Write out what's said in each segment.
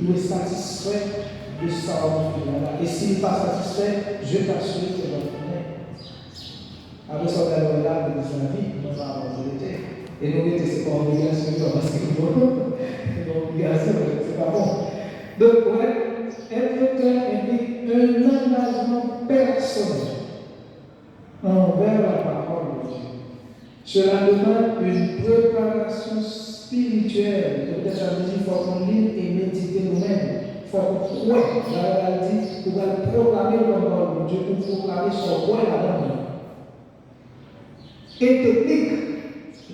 il doit être satisfait de ça. Et s'il n'est pas satisfait, je t'assure qu'il va tourner. Après ça, on va aller là, de sa vie, on va avoir vérité. Et nous, c'est pas obligation, parce que c'est une obligation, c'est pas bon. Donc, ouais, être chrétien implique un engagement personnel envers la parole de Dieu. Cela demande une préparation spirituelle. Peut-être ça veut dire qu'il faut qu'on lise et méditer nous-mêmes. Il faut qu'on croie. La Bible dit qu'on va proclamer la parole de Dieu, pour proclamer son roi là-dedans. Et technique,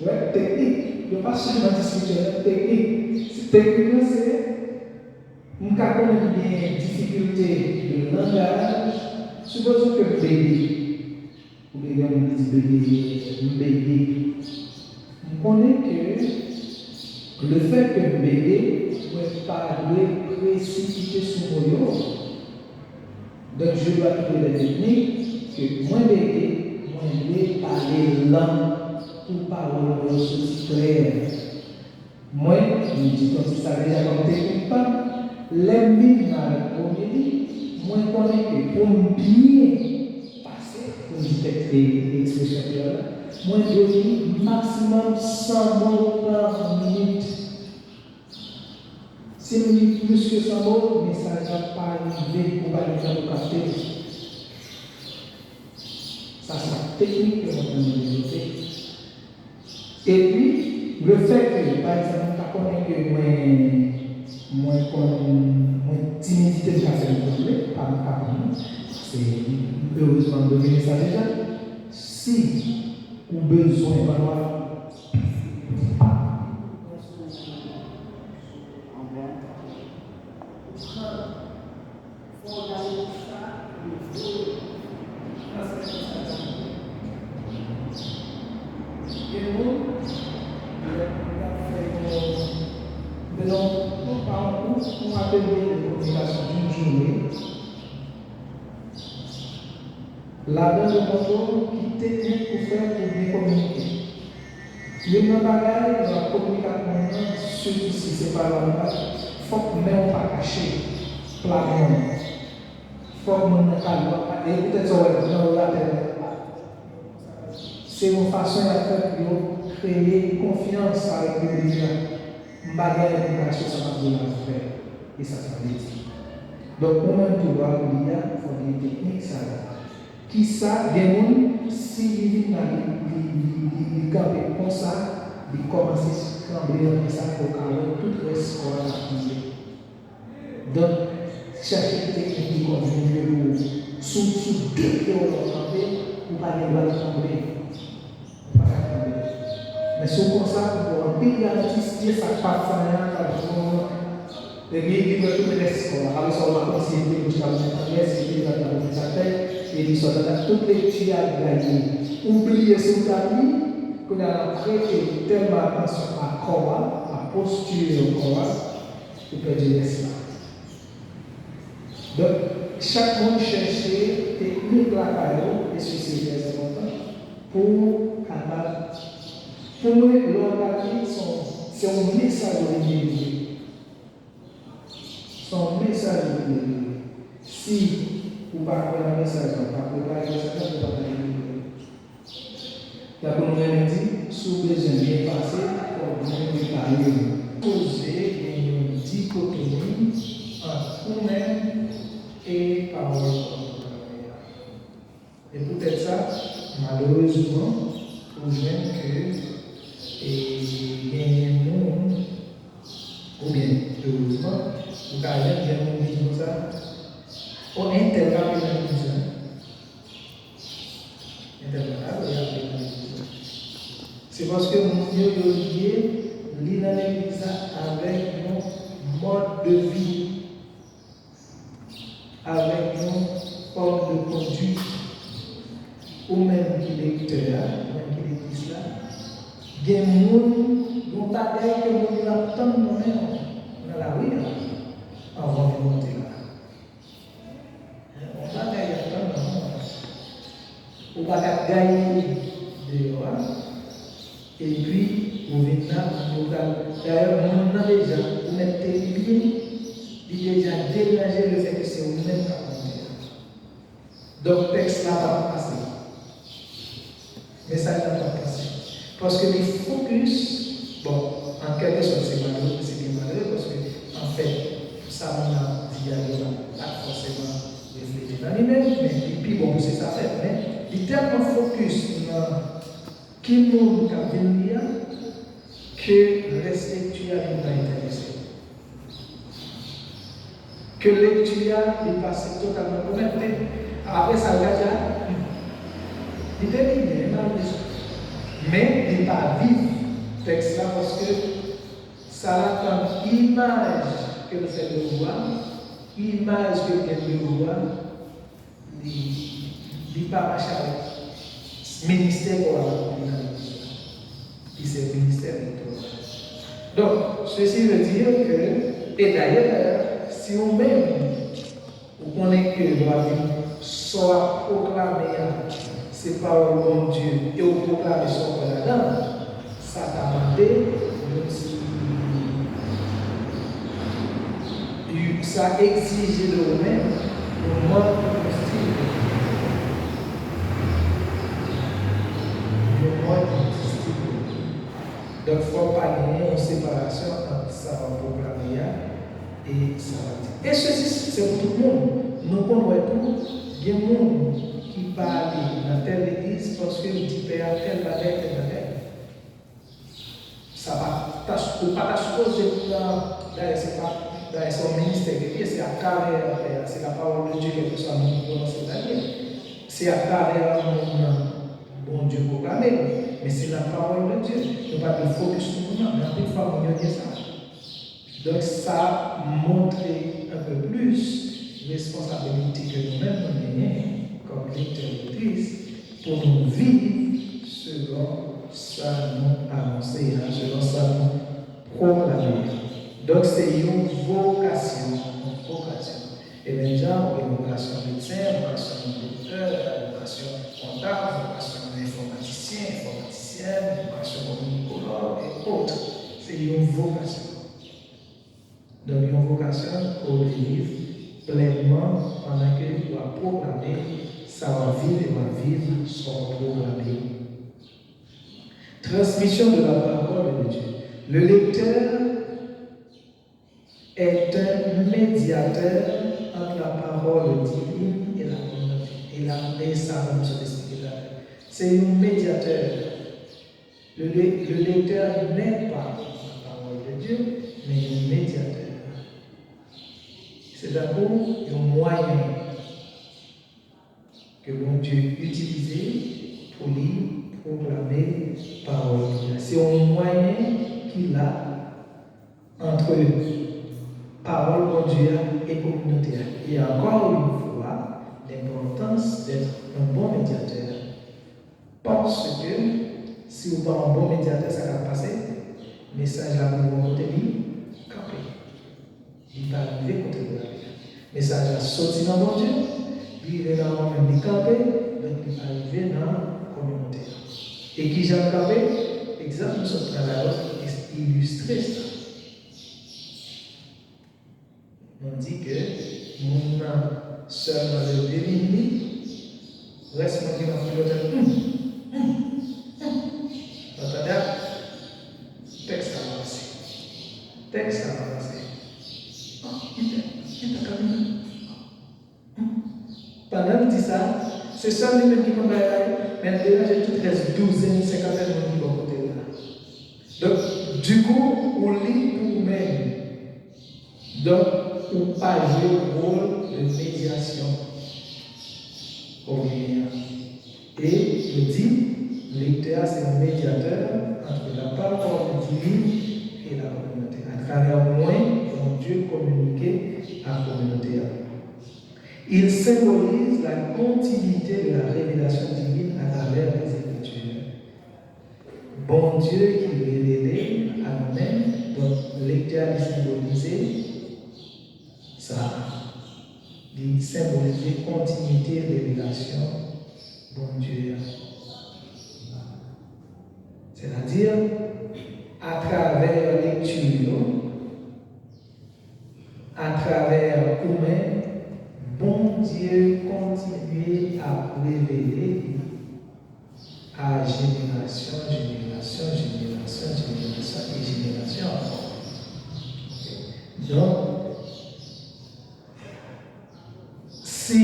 ouais, technique, il n'y a pas seulement spirituel, technique. Technique, c'est un cas où il y a des difficultés de langage. Supposons que bébé, ou bien on dit bébé, on connaît que le fait que bébé ne peut pas précipiter son moyo, donc je dois trouver des techniques que moi bébé, moi parler lent pour parler de choses claires. Moi, je dis comme si ça déjà comme technique pas. L'ennemi dans le premier, moi je connais que pour bien passer, pour dire l'expression là, moi je dis maximum 100 mots par minute. Si nous disons plus que 100 mots, mais ça ne va pas arriver pour pas le faire capter. Ça c'est la technique que nous avons développée. Et puis, le fait que, par exemple, on connaît que moi timidité de faire le problème, pas mon cas, c'est heureusement de venir ça déjà. Si vous avez besoin d'avoir la donne de contrôle qui technique pour faire pour bien communiquer. Le même bagage, la communication, surtout si ce n'est pas la base, il faut que même pas cacher, platon. Il faut que nous ne calme pas. Et peut-être que nous la terre. C'est une façon de faire pour créer confiance avec le dirigeant. Un bagage d'éducation, ça va vous la faire. Et ça va vite. Donc, on même tout droit, il y a des techniques, ça va. Qui ça, des gens, s'ils vivent dans les campés comme ça, ils commencent à trembler dans ça pour que tout reste qu'on a activé. Donc, chercher des techniques qui conviennent sous 2 km pour pas les doigts trembler. Mais si on comme ça, pour un pays artistique, ça passe à rien, et puis, il veut tout reste qu'on a. Alors, on va considérer que jusqu'à maintenant, c'est dans la tête. Et il soit dans toutes les tuiles gagnées. Oubliez ce tapis qu'on a prêté tellement attention à corps, à posture au corps, pour perdre l'espace. Donc, chaque monde cherchait technique la caillou, et ceci est très important, pour capable. Pour moi, l'organisme, c'est un message de Dieu. Son message de Dieu. Si ou pas un message, pas préparer un message, pas il y a comme on dit, sous besoin bien passé, pour bien préparer, poser une dichotomie entre nous-mêmes et parole. Et peut-être ça, malheureusement, pour jeunes que il y a un monde, ou bien heureusement, ou quand il y a un monde qui dit ça, on interprète la vision. C'est parce que nous sommes liés l'église avec nos modes de vie, avec nos ordres de conduite, ou même qui lecteur, même qui l'église là. Il y a des gens qui ont adhéré que nous l'attendons nous-mêmes dans la rue avant de monter là. On va gagner attendre. On va gagner dehors. Et puis, on vient là, d'ailleurs, on a déjà, on était bien envisager le fait que c'est vous-même qui avez monté. Donc, le texte là va pas passer. Mais ça ne va pas passer. Parce que les focus, bon, en quelque sorte, c'est malheureux parce que, en fait, ça on a dit à l'heure, pas forcément réfléchir dans lui-même, mais et puis bon, c'est ça fait. Mais il est tellement focus dans qui monde qui vient que le lecture n'est pas intéressé. Que lecture est passé totalement pour maintenant. Après ça, il était libre, mais il n'est pas vivre le texte là parce que ça a comme image que le fait de voir, image que le voir, il n'est pas marché avec ministère pour la qui c'est le ministère électoral. Donc, ceci veut dire que, et d'ailleurs, si vous-même, vous connaissez que la vie soit proclamée, c'est par le bon Dieu, et vous proclamez son là-dedans, ça t'a demandé, ça exige de vous-même le mode de style. Le mode de style. Donc, il ne faut pas gagner une séparation entre ça va proclamer et ça va dire. Et ceci, c'est pour tout le monde. Nous connaissons tout. Il y a des gens qui parlent dans telle église parce que le dit Père, telle bagaille, telle bagaille. Ça va. Tu ne peux pas supposer que c'est pas dans son ministère, c'est à travers, c'est la parole de Dieu que soit nous prononçons d'ailleurs. C'est à travers bon Dieu proclamé, mais c'est la parole de Dieu. Il n'y a pas de focus sur nous, mais en plus, il faut améliorer ça. Donc, ça montre un peu plus responsabilité que nous-mêmes nous gagnons comme lecteurs pour nous vivre selon ça nous annoncer, selon ça nous proclamer. Donc, c'est une vocation. Et déjà, une vocation médecin, une vocation docteur, une vocation comptable, une vocation informaticien, informaticienne, une vocation communicologue et autres. C'est une vocation. Donc, une vocation pour vivre pleinement pendant que tu vas proclamer, ça va vivre et va vivre sans proclamer. Transmission de la parole de Dieu. Le lecteur est un médiateur entre la parole divine et la communauté. Et ça va nous expliquer là. C'est un médiateur. Le lecteur n'est pas la parole de Dieu, mais un médiateur. C'est d'abord un moyen que mon Dieu utilise pour lui proclamer la parole de Dieu. C'est un moyen qu'il a entre parole de Dieu et communauté. Et encore une fois, l'importance d'être un bon médiateur. Parce que si vous n'êtes pas un bon médiateur, ça va passer. Le message à vous côté de camper. Il va arriver côté de la vie. Le message a sorti dans mon Dieu, il est dans le même camper, donc il va arriver dans la communauté. Et qui j'ai camper, exemple, nous sommes dans la route illustrer ça. On dit que mon seul dans le déni, reste mon Dieu dans le Attendez, texte avancé. Texte avancé. Pendant qu'il dit ça, c'est ça lui-même qui m'a dit, mais déjà j'ai toutes les douzaines, cinquantaine de qui vont côté là. Donc, du coup, on lit pour même. Donc, on pas jouer le rôle de médiation au client. Et je dis, le lecteur, c'est un médiateur entre la parole divine et la communauté. À travers moi, mon Dieu communiquer à la communauté. Il symbolise la continuité de la révélation divine à travers les Écritures. Bon Dieu qui révélait à nous-mêmes, donc le lecteur est symbolisé. Ça, il symbolise continuité de révélation, bon Dieu. C'est-à-dire, à travers la lecture, à travers nous-mêmes, révéler à génération et génération encore. Donc, si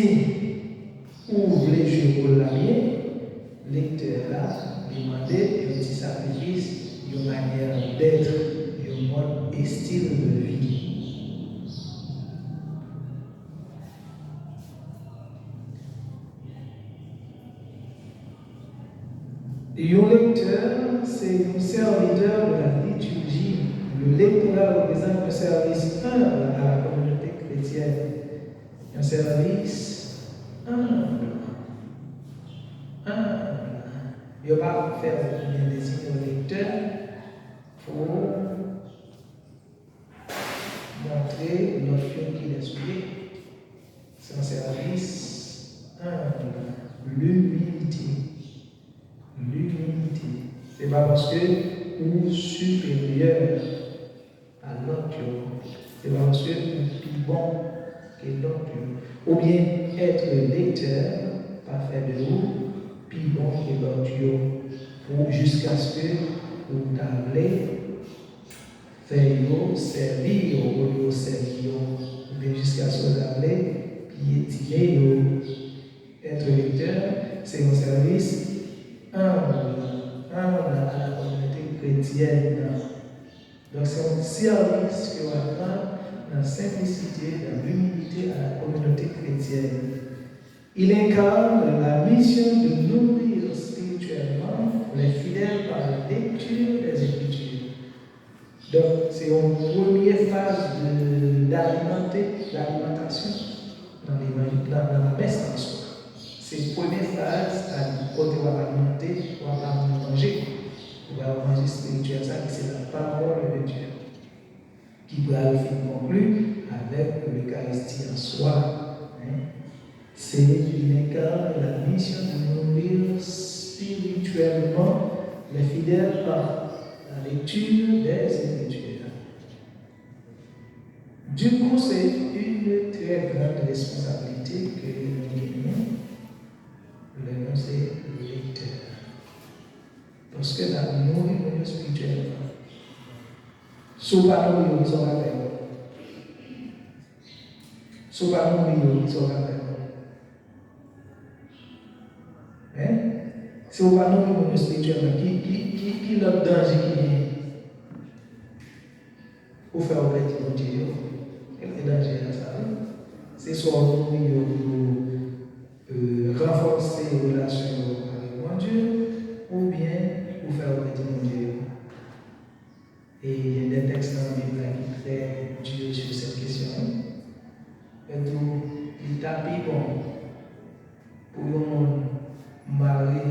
vous voulez jouer pour la bien, lecteur là, demandez un petit sacrifice, une manière d'être, un mode et style de vie. Un lecteur, c'est un serviteur de la liturgie. Le lectorat représente un service humble à la communauté chrétienne. Un service humble. Il ne va pas faire bien désigner au lecteur pour montrer notre film qu'il est suivi. C'est un service humble. L'humilité. C'est pas parce que vous êtes supérieur à l'autre. C'est pas parce que vous êtes plus bon que l'autre. Ou bien être lecteur, pas faire de vous plus bon que l'autre. Pour jusqu'à ce que vous tablez, faire servir, ou bien jusqu'à ce que vous tablez, piétiner, être lecteur, c'est un service humble à la communauté chrétienne. Donc c'est un service que l'on rend dans la simplicité, dans l'humilité à la communauté chrétienne. Il incarne la mission de nourrir spirituellement les fidèles par la lecture des Écritures. Donc c'est une première phase d'alimentation dans la messe en soi. C'est une première phase à côté on va alimenter, on va manger. On va manger spirituel, ça c'est la parole de Dieu. Qui va conclure avec l'Eucharistie en soi. C'est l'incarne la mission de nourrir spirituellement les fidèles par la lecture des Écritures. Du coup, c'est une très grande responsabilité que nous gagnons. Le nom c'est le lecteur. Parce que la nourriture spirituelle, souvent nous sommes à faire. Souvent nous sommes à faire. Si vous parlez de nourriture spirituelle, qui est le danger qui est pour faire obéir mon Dieu? Quel est le danger à ça? C'est soit nous renforcer les relations avec mon Dieu, ou bien pour faire obéir mon Dieu. Et il y a des textes dans la Bible qui traitent Dieu sur cette question. Et tout, il tapit bon pour un mari,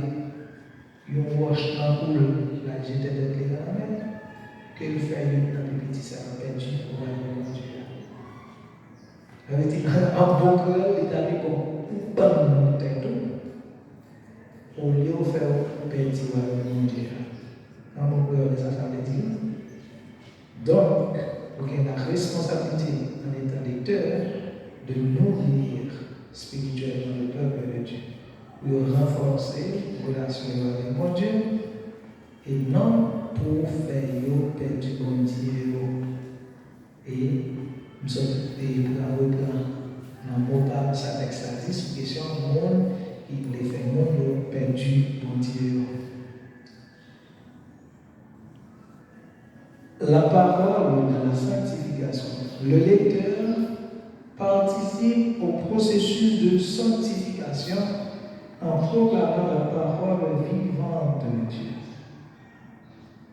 un roche en coule, la jeter de clé dans la mer, qu'il fait dans le petit ça perdu pour mon Dieu. Elle dit, en bon cœur, il tapit bon, pas mon tête, au lieu de faire petit mon Dieu. En bon cœur, ça veut dire. Donc, il y a la responsabilité en étant lecteur de nourrir spirituellement le peuple de Dieu, pour renforcer la relation avec mon Dieu et non pour faire perdre du bon Dieu. Et nous sommes pour dans le mot par sa texte là dit sur question du monde qui voulait faire monde perdu bon Dieu. La parole de la sanctification. Le lecteur participe au processus de sanctification en proclamant la parole vivante de Dieu.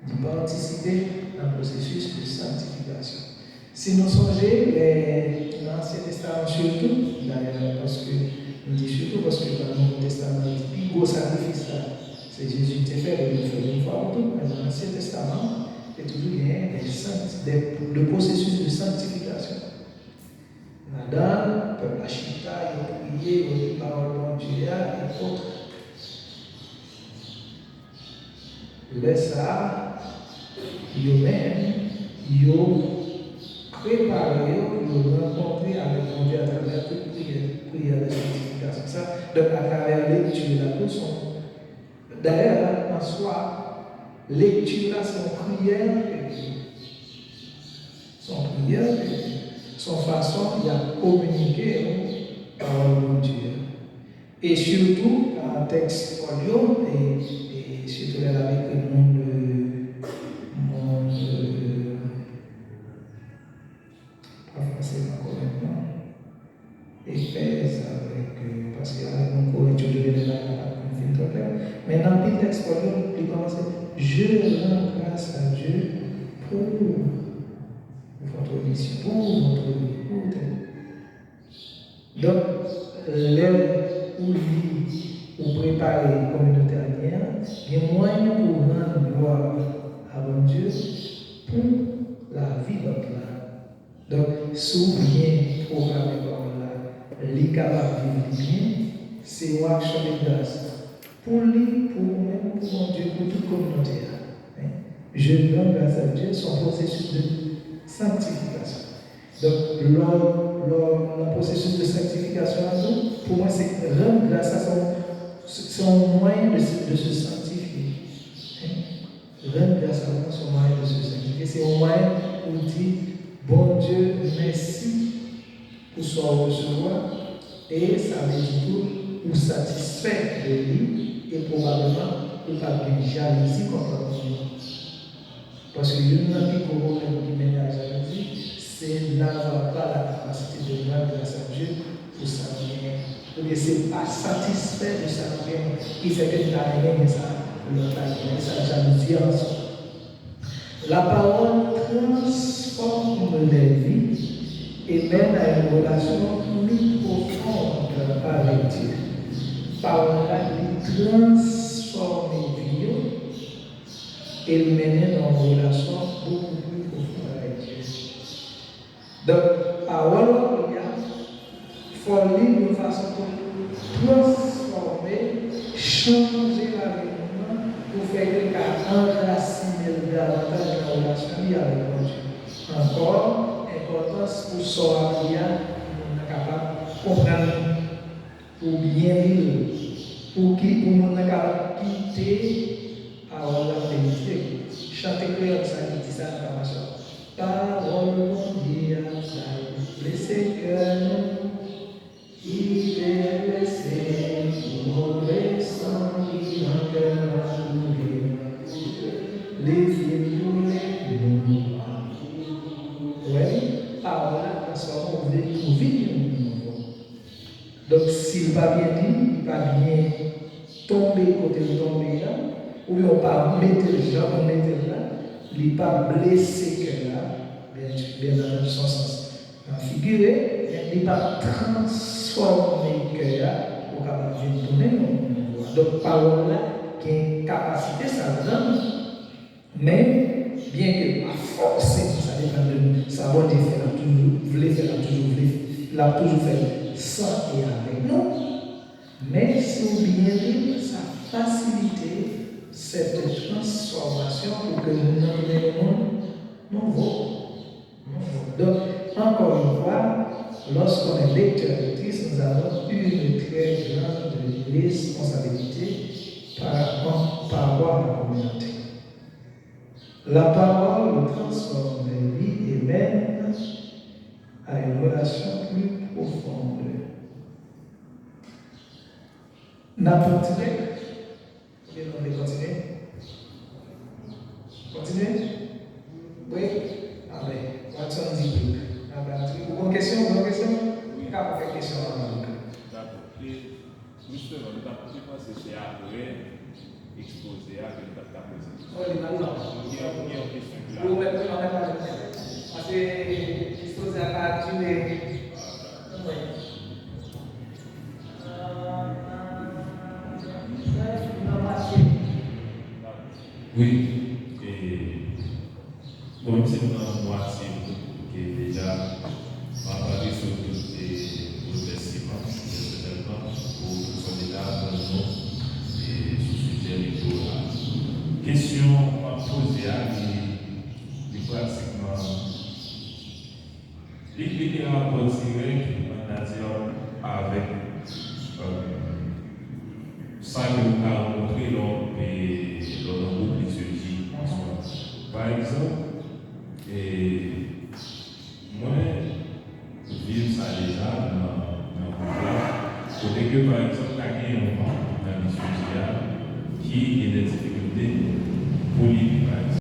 Il participer dans le processus de sanctification. Si nous songeons l'Ancien Testament surtout, d'ailleurs, parce que nous disons surtout parce que dans le Nouveau Testament, le plus gros sacrifice là, c'est Jésus qui fait une fois pour toutes, mais dans l'Ancien Testament, il y a toujours le processus de sanctification. Là-dedans, le peuple Achita, il a prié, il a dit parole de Dieu et autres. Laisse ça, ils-mêmes, ils ont préparé, ils de rencontrer avec mon Dieu à travers toute prière de sanctification. Ça, donc à travers lecture, la leçon. D'ailleurs, là, en soi, lecture, là, c'est une prière, son façon de communiquer parole de Dieu. Et surtout, un texte audio, et surtout là avec le monde pas forcément correctement, Éphèse avec, parce qu'il y a un correcteur de l'élément, mais dans le texte audio, il commence, je rends grâce à Dieu pour votre mission, pour votre vie. Donc, l'aide ou lui, ou préparer la communauté aérienne, il y a moyen pour rendre gloire à bon Dieu pour la vie de l'autre. Donc, si vous bien programmé comme là, les capables de vivre bien, c'est une action de grâce. Pour lui, pour vous-même, pour mon Dieu, pour toute communauté. Je rends grâce à Dieu son processus de sanctification. Donc, le processus de sanctification, pour moi, c'est rendre grâce à son moyen de se sanctifier. Rendre grâce à son moyen de se sanctifier. C'est un moyen pour dire, bon Dieu, merci pour son recevoir, et ça veut dire tout, pour satisfaire de lui, et probablement pour pas de jalousie contre lui. Parce que l'une des problèmes qui mène à la jalousie, c'est n'avoir pas la capacité de rendre grâce à Dieu pour sa bien. Ou bien c'est pas satisfait de sa bien qui fait que tu as rien mais ça, l'autre a gagné sa jalousie en soi. La parole transforme les vies et mène à une relation plus profonde avec Dieu. Parole qui transforme les vies et mène dans une relation beaucoup plus profonde avec Dieu. Donc, parole, il faut lire de façon pour transformer, changer la vie pour faire quelqu'un enraciner davantage la relation avec Dieu. Encore, importance pour sortir, on est capable de comprendre, pour bien vivre, pour qu'on est capable de quitter la vérité. Chantez clair ça qui dit ça dans la chanson. Parole mondiale, blessé cœur, il est blessé, mauvais sang qui en cœur a trouvé, les yeux brûlés, oui, parole transforme au vide. Donc, s'il va bien dit, il va bien tomber côté de tomber là, ou bien on va mettre le gens, on mettre là, il ne va pas blesser que là, bien dans le sens figuré, il ne va pas transformer que là, pour capable de tourner. Donc, parole là, qui a une capacité, ça donne, mais bien que à forcer, ça dépend de nous, ça va faire il a toujours fait sans et avec nous, mais si vous bien dire, ça facilite cette transformation pour que nous n'ayons nouveau. Donc, encore une fois, lorsqu'on est lecteur et lectrice, nous avons une très grande responsabilité par rapport à la communauté. La parole transforme les vies et mène à une relation plus profonde. N'importe qui, on va continuer. Continuez? Oui? Amen. Watson dit. Une question? Une question? Oui. Quelle question? D'accord. Et justement, nous avons pensé que c'est après exposé à la présentation. Oui, maintenant. Il y a une question là. Vous mettez dans la parole. Parce que exposé à partir de. Oui, et bon, c'est une moitié qui est déjà parlé sur tous les remerciements, personnellement, pour son état dans le monde et sur ce sujet électoral. Question à poser à qui pratiquement Il y a un rapport direct avec ça que nous avons rencontré lors d'un groupe d'études en soi. Par exemple, moi, je vis ça déjà dans le groupe là. Côté que, par exemple, il y a un moment dans l'étude qui a des difficultés politiques, par exemple.